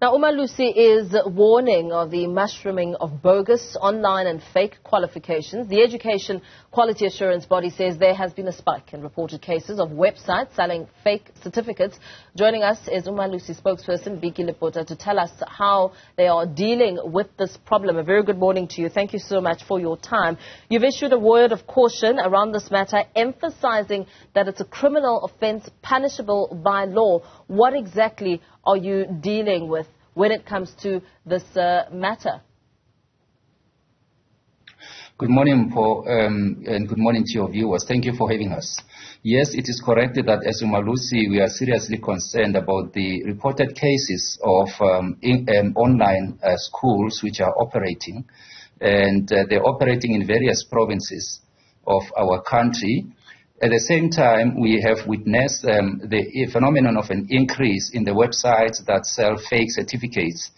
Now, Umalusi is warning of the mushrooming of bogus, online and fake qualifications. The Education Quality Assurance Body says there has been a spike in reported cases of websites selling fake certificates. Joining us is Umalusi spokesperson Biki Lepota to tell us how they are dealing with this problem. A very good morning to you. Thank you so much for your time. You've issued a word of caution around this matter, emphasizing that it's a criminal offense punishable by law. What exactly are you dealing with when it comes to this matter? Good morning, Paul, and good morning to your viewers. Thank you for having us. Yes, it is correct that as Umalusi, we are seriously concerned about the reported cases of online schools which are operating, and they're operating in various provinces of our country. At the same time, we have witnessed the phenomenon of an increase in the websites that sell fake certificates.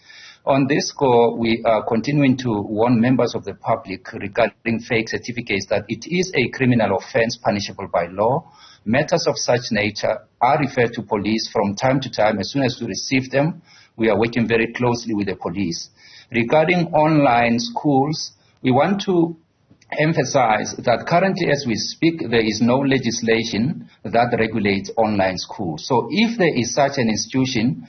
On this score, we are continuing to warn members of the public regarding fake certificates that it is a criminal offense punishable by law. Matters of such nature are referred to police from time to time. As soon as we receive them, we are working very closely with the police. Regarding online schools, we want to emphasize that currently as we speak, there is no legislation that regulates online schools. So if there is such an institution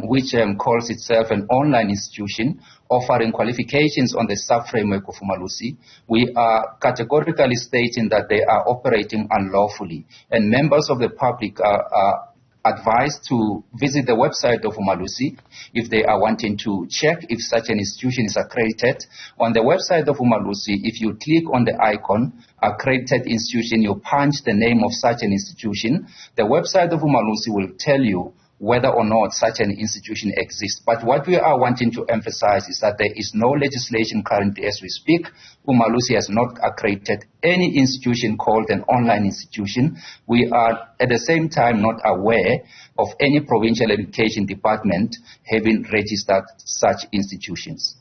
which calls itself an online institution offering qualifications on the sub-framework of Umalusi, we are categorically stating that they are operating unlawfully, and members of the public are advised to visit the website of Umalusi if they are wanting to check if such an institution is accredited. On the website of Umalusi, if you click on the icon, accredited institution, you punch the name of such an institution, the website of Umalusi will tell you whether or not such an institution exists. But what we are wanting to emphasize is that there is no legislation currently as we speak. Umalusi has not accredited any institution called an online institution. We are at the same time not aware of any provincial education department having registered such institutions.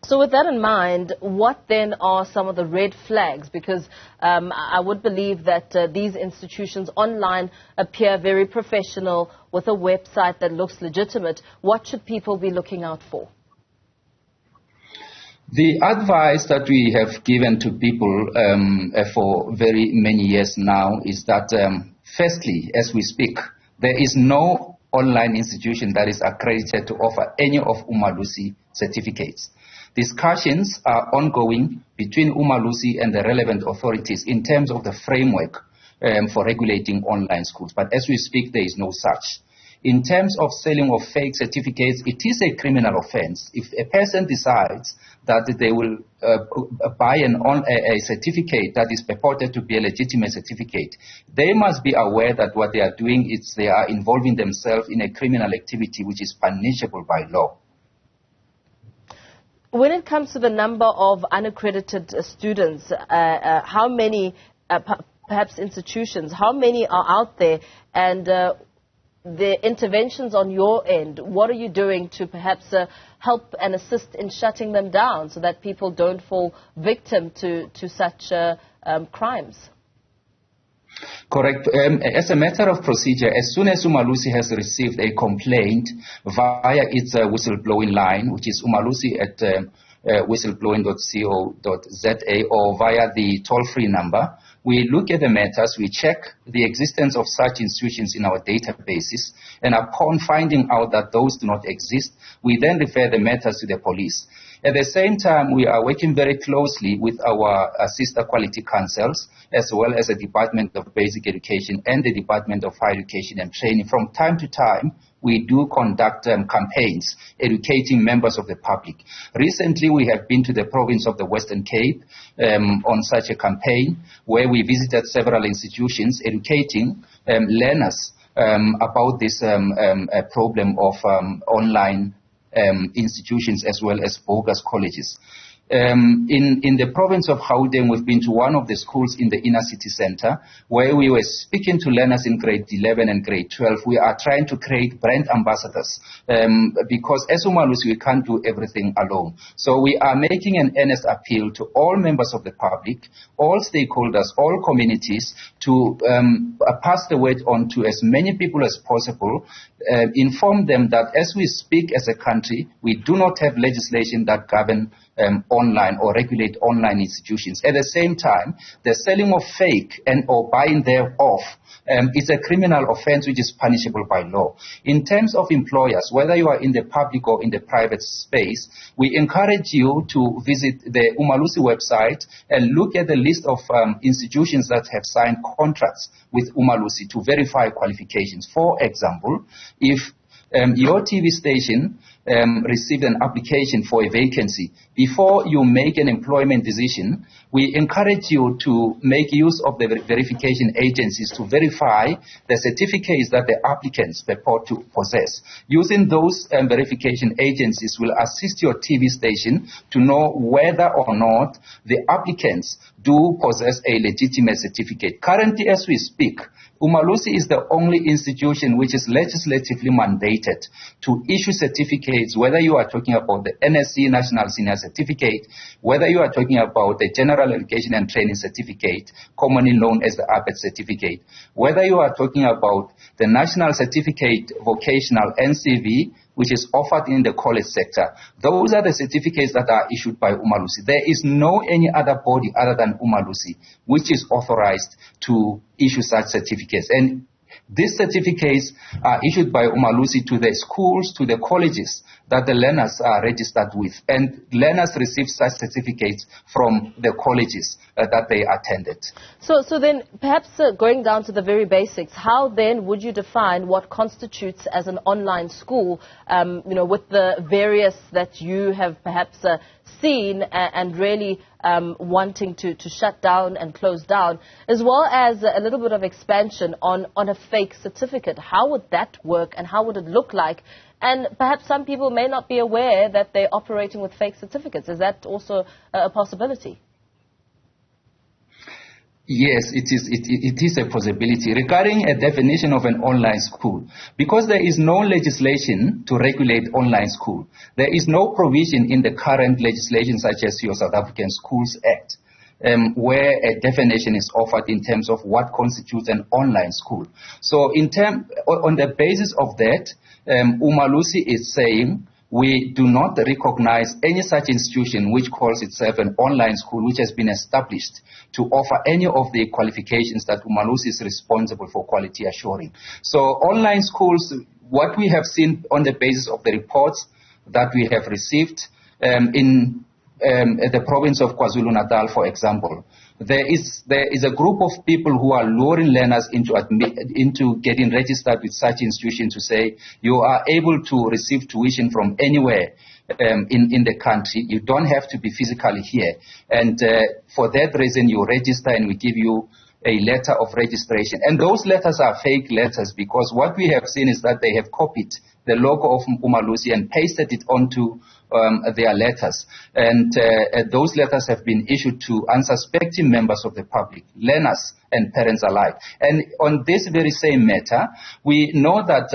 So with that in mind, what then are some of the red flags? Because I would believe that these institutions online appear very professional with a website that looks legitimate. What should people be looking out for? The advice that we have given to people for very many years now is that, firstly, as we speak, there is no online institution that is accredited to offer any of Umalusi certificates. Discussions are ongoing between Umalusi and the relevant authorities in terms of the framework for regulating online schools. But as we speak, there is no such. In terms of selling of fake certificates, it is a criminal offense. If a person decides that they will buy a certificate that is purported to be a legitimate certificate, they must be aware that what they are doing is they are involving themselves in a criminal activity which is punishable by law. When it comes to the number of unaccredited students, how many, perhaps institutions, how many are out there, and the interventions on your end, what are you doing to perhaps help and assist in shutting them down so that people don't fall victim to such crimes? Correct. As a matter of procedure, as soon as Umalusi has received a complaint via its whistleblowing line, which is Umalusi at whistleblowing.co.za, or via the toll-free number, we look at the matters, we check the existence of such institutions in our databases, and upon finding out that those do not exist, we then refer the matters to the police. At the same time, we are working very closely with our sister quality councils, as well as the Department of Basic Education and the Department of Higher Education and Training. From time to time, we do conduct campaigns educating members of the public. Recently, we have been to the province of the Western Cape on such a campaign where we visited several institutions educating learners about this problem of online institutions as well as bogus colleges. In the province of Gauteng, we've been to one of the schools in the inner city center where we were speaking to learners in grade 11 and grade 12. We are trying to create brand ambassadors because as Umalusi, we can't do everything alone. So we are making an earnest appeal to all members of the public, all stakeholders, all communities to pass the word on to as many people as possible, inform them that as we speak as a country, we do not have legislation that govern online or regulate online institutions. At the same time, the selling of fake and or buying thereof is a criminal offense which is punishable by law. In terms of employers, whether you are in the public or in the private space, we encourage you to visit the Umalusi website and look at the list of institutions that have signed contracts with Umalusi to verify qualifications. For example, if your TV station received an application for a vacancy, before you make an employment decision, we encourage you to make use of the verification agencies to verify the certificates that the applicants purport to possess. Using those verification agencies will assist your TV station to know whether or not the applicants do possess a legitimate certificate. Currently, as we speak, Umalusi is the only institution which is legislatively mandated to issue certificates, whether you are talking about the NSC National Senior Certificate, whether you are talking about the General Education and Training Certificate, commonly known as the ABET certificate, whether you are talking about the National Certificate Vocational NCV, which is offered in the college sector. Those are the certificates that are issued by Umalusi. There is no any other body other than Umalusi which is authorized to issue such certificates. And these certificates are issued by Umalusi to the schools, to the colleges that the learners are registered with. And learners receive such certificates from the colleges that they attended. So then perhaps going down to the very basics, how then would you define what constitutes as an online school, with the various that you have perhaps seen and really wanting to shut down and close down, as well as a little bit of expansion on a fake certificate? How would that work and how would it look like? And perhaps some people may not be aware that they're operating with fake certificates. Is that also a possibility? Yes, it is a possibility. Regarding a definition of an online school, because there is no legislation to regulate online school, there is no provision in the current legislation such as your South African Schools Act, where a definition is offered in terms of what constitutes an online school. So on the basis of that, Umalusi is saying we do not recognize any such institution which calls itself an online school which has been established to offer any of the qualifications that Umalusi is responsible for quality assuring. So online schools, what we have seen on the basis of the reports that we have received in the province of KwaZulu-Natal, for example, there is a group of people who are luring learners into getting registered with such institutions to say you are able to receive tuition from anywhere in the country. You don't have to be physically here. And for that reason, you register and we give you a letter of registration. And those letters are fake letters because what we have seen is that they have copied the logo of Umalusi and pasted it onto their letters. And those letters have been issued to unsuspecting members of the public, learners and parents alike. And on this very same matter, we know that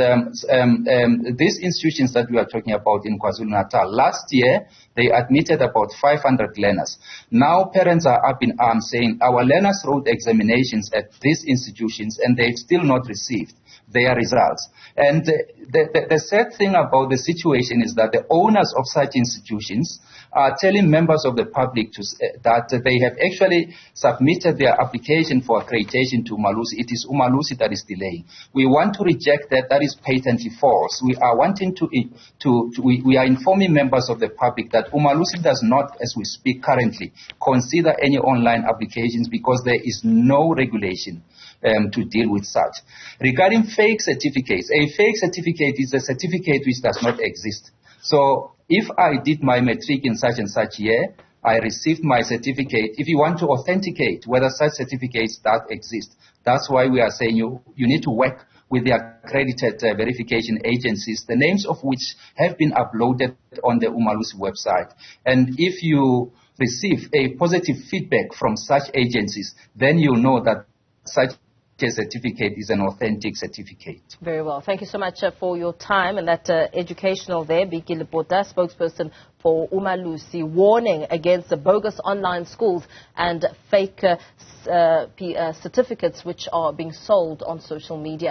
these institutions that we are talking about in KwaZulu-Natal, last year, they admitted about 500 learners. Now parents are up in arms saying our learners wrote examinations at these institutions and they've still not received their results. And the sad thing about the situation is that the owners of such institutions are telling members of the public that they have actually submitted their application for accreditation to Umalusi. It is Umalusi that is delaying. We want to reject that. That is patently false. We are wanting we are informing members of the public that Umalusi does not, as we speak currently, consider any online applications because there is no regulation to deal with such. Regarding fake certificates, a fake certificate is a certificate which does not exist. So if I did my matric in such and such year, I received my certificate. If you want to authenticate whether such certificates that exist, that's why we are saying you need to work with the accredited verification agencies, the names of which have been uploaded on the Umalusi website. And if you receive a positive feedback from such agencies, then you know that such a certificate is an authentic certificate. Very well. Thank you so much for your time and that educational there. Biki Lepota, spokesperson for Umalusi, warning against the bogus online schools and fake certificates which are being sold on social media.